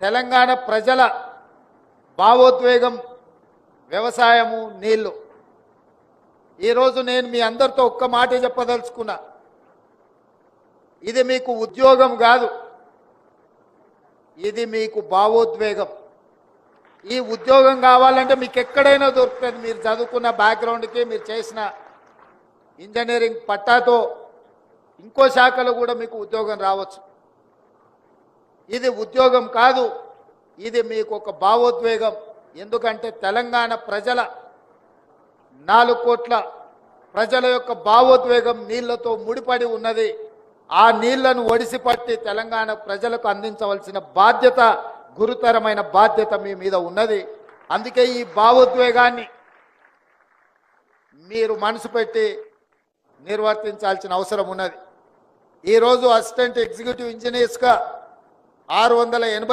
తెలంగాణ ప్రజల భావోద్వేగం వ్యవసాయము నీళ్లు. ఈరోజు నేను మీ అందరితో ఒక్క మాట చెప్పదలుచుకున్నా. ఇది మీకు ఉద్యోగం కాదు, ఇది మీకు భావోద్వేగం. ఈ ఉద్యోగం కావాలంటే మీకు ఎక్కడైనా దొరుకుతుంది. మీరు చదువుకున్న బ్యాక్గ్రౌండ్కి, మీరు చేసిన ఇంజనీరింగ్ పట్టాతో ఇంకో శాఖలో కూడా మీకు ఉద్యోగం రావచ్చు. ఇది ఉద్యోగం కాదు, ఇది మీకు ఒక భావోద్వేగం. ఎందుకంటే తెలంగాణ ప్రజల 4 కోట్ల ప్రజల యొక్క భావోద్వేగం నీళ్లతో ముడిపడి ఉన్నది. ఆ నీళ్లను ఒడిసిపట్టి తెలంగాణ ప్రజలకు అందించవలసిన బాధ్యత, గురుతరమైన బాధ్యత మీ మీద ఉన్నది. అందుకే ఈ భావోద్వేగాన్ని మీరు మనసు పెట్టి నిర్వర్తించాల్సిన అవసరం ఉన్నది. ఈరోజు అసిస్టెంట్ ఎగ్జిక్యూటివ్ ఇంజనీర్స్గా 680